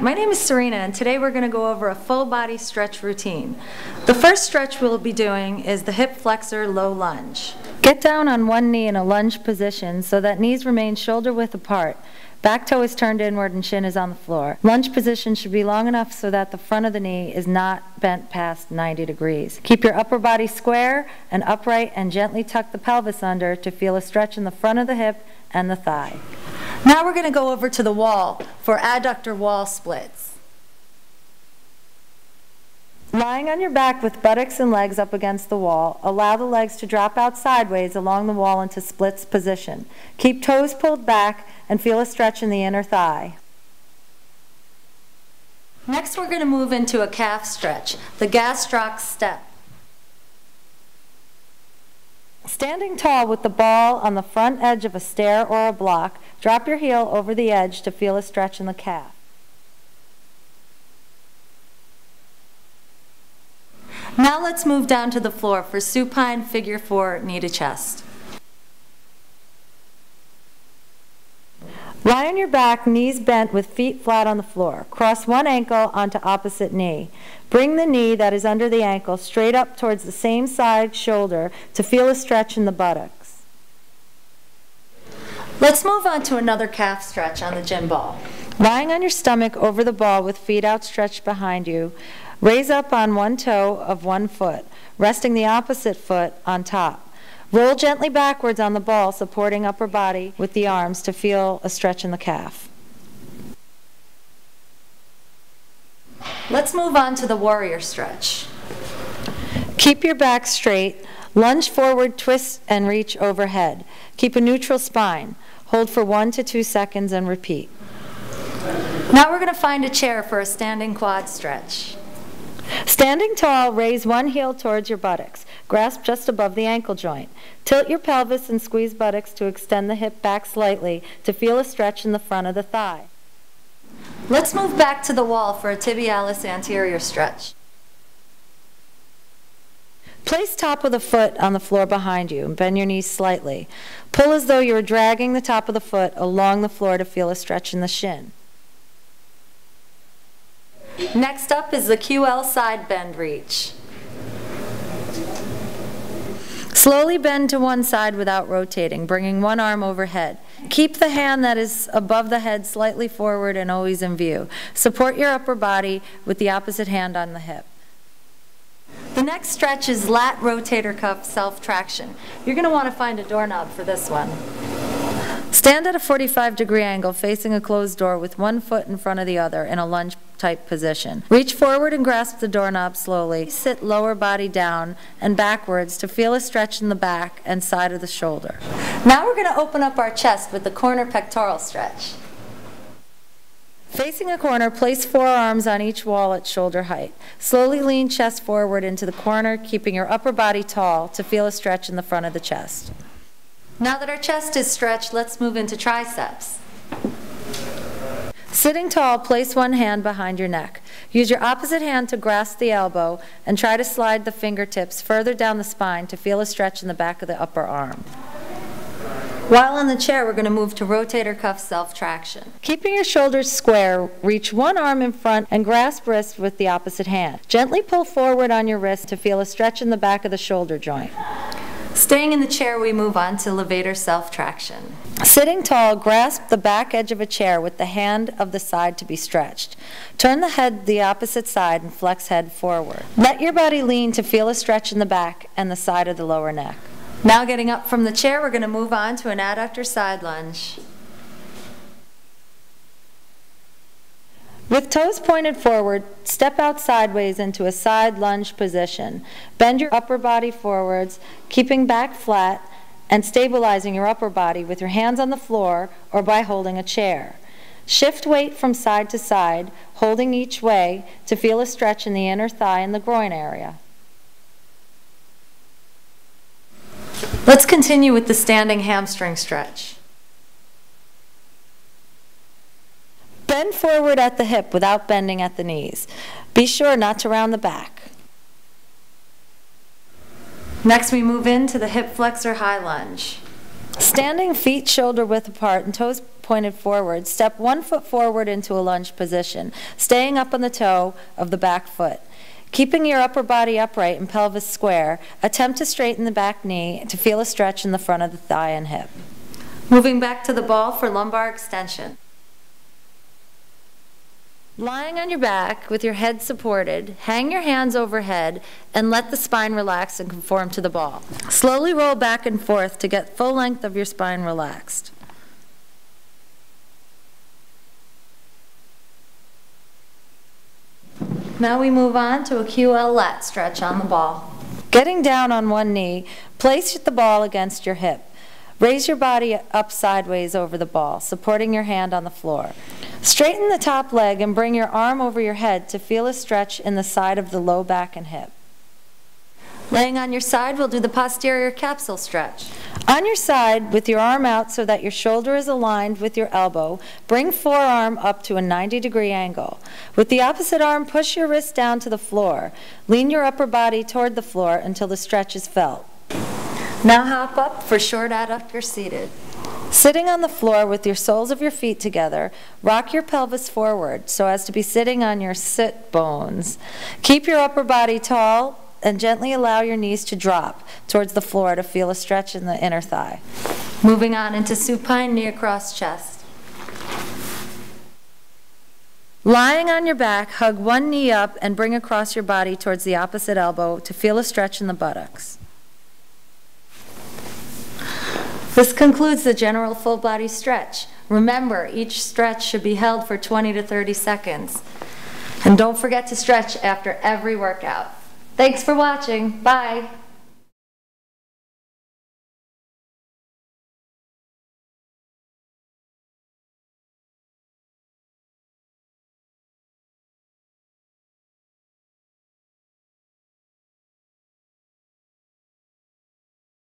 my name is Serena, and today we're going to go over a full body stretch routine. The first stretch we'll be doing is the hip flexor low lunge. Get down on one knee in a lunge position so that knees remain shoulder width apart. Back toe is turned inward and shin is on the floor. Lunge position should be long enough so that the front of the knee is not bent past 90 degrees. Keep your upper body square and upright and gently tuck the pelvis under to feel a stretch in the front of the hip and the thigh. Now we're going to go over to the wall for adductor wall splits. Lying on your back with buttocks and legs up against the wall, allow the legs to drop out sideways along the wall into splits position. Keep toes pulled back and feel a stretch in the inner thigh. Next we're going to move into a calf stretch, the gastroc step. Standing tall with the ball on the front edge of a stair or a block, drop your heel over the edge to feel a stretch in the calf. Now let's move down to the floor for supine figure 4 knee to chest. Lie on your back, knees bent with feet flat on the floor. Cross one ankle onto opposite knee. Bring the knee that is under the ankle straight up towards the same side shoulder to feel a stretch in the buttocks. Let's move on to another calf stretch on the gym ball. Lying on your stomach over the ball with feet outstretched behind you, raise up on one toe of one foot, resting the opposite foot on top. Roll gently backwards on the ball, supporting upper body with the arms to feel a stretch in the calf. Let's move on to the warrior stretch. Keep your back straight, lunge forward, twist, and reach overhead. Keep a neutral spine. Hold for 1 to 2 seconds and repeat. Now we're going to find a chair for a standing quad stretch. Standing tall, raise one heel towards your buttocks. Grasp just above the ankle joint. Tilt your pelvis and squeeze buttocks to extend the hip back slightly to feel a stretch in the front of the thigh. Let's move back to the wall for a tibialis anterior stretch. Place top of the foot on the floor behind you and bend your knees slightly. Pull as though you were dragging the top of the foot along the floor to feel a stretch in the shin. Next up is the QL side bend reach. Slowly bend to one side without rotating, bringing one arm overhead. Keep the hand that is above the head slightly forward and always in view. Support your upper body with the opposite hand on the hip. The next stretch is lat rotator cuff self-traction. You're going to want to find a doorknob for this one. Stand at a 45-degree angle facing a closed door with one foot in front of the other in a lunge-type position. Reach forward and grasp the doorknob slowly. Sit lower body down and backwards to feel a stretch in the back and side of the shoulder. Now we're going to open up our chest with the corner pectoral stretch. Facing a corner, place forearms on each wall at shoulder height. Slowly lean chest forward into the corner, keeping your upper body tall to feel a stretch in the front of the chest. Now that our chest is stretched, let's move into triceps. Sitting tall, place one hand behind your neck. Use your opposite hand to grasp the elbow and try to slide the fingertips further down the spine to feel a stretch in the back of the upper arm. While on the chair, we're going to move to rotator cuff self-traction. Keeping your shoulders square, reach one arm in front and grasp wrist with the opposite hand. Gently pull forward on your wrist to feel a stretch in the back of the shoulder joint. Staying in the chair, we move on to levator self-traction. Sitting tall, grasp the back edge of a chair with the hand of the side to be stretched. Turn the head the opposite side and flex head forward. Let your body lean to feel a stretch in the back and the side of the lower neck. Now getting up from the chair, we're going to move on to an adductor side lunge. With toes pointed forward, step out sideways into a side lunge position. Bend your upper body forwards, keeping back flat and stabilizing your upper body with your hands on the floor or by holding a chair. Shift weight from side to side, holding each way to feel a stretch in the inner thigh and the groin area. Let's continue with the standing hamstring stretch. Bend forward at the hip without bending at the knees. Be sure not to round the back. Next we move into the hip flexor high lunge. Standing feet shoulder width apart and toes pointed forward, step 1 foot forward into a lunge position, staying up on the toe of the back foot. Keeping your upper body upright and pelvis square, attempt to straighten the back knee to feel a stretch in the front of the thigh and hip. Moving back to the ball for lumbar extension. Lying on your back with your head supported, hang your hands overhead and let the spine relax and conform to the ball. Slowly roll back and forth to get full length of your spine relaxed. Now we move on to a QL lat stretch on the ball. Getting down on one knee, place the ball against your hip. Raise your body up sideways over the ball, supporting your hand on the floor. Straighten the top leg and bring your arm over your head to feel a stretch in the side of the low back and hip. Laying on your side, we'll do the posterior capsule stretch. On your side, with your arm out so that your shoulder is aligned with your elbow, bring forearm up to a 90-degree angle. With the opposite arm, push your wrist down to the floor. Lean your upper body toward the floor until the stretch is felt. Now hop up for short adductor seated. Sitting on the floor with your soles of your feet together, rock your pelvis forward so as to be sitting on your sit bones. Keep your upper body tall and gently allow your knees to drop towards the floor to feel a stretch in the inner thigh. Moving on into supine knee across chest. Lying on your back, hug one knee up and bring across your body towards the opposite elbow to feel a stretch in the buttocks. This concludes the general full body stretch. Remember, each stretch should be held for 20 to 30 seconds. And don't forget to stretch after every workout. Thanks for watching. Bye.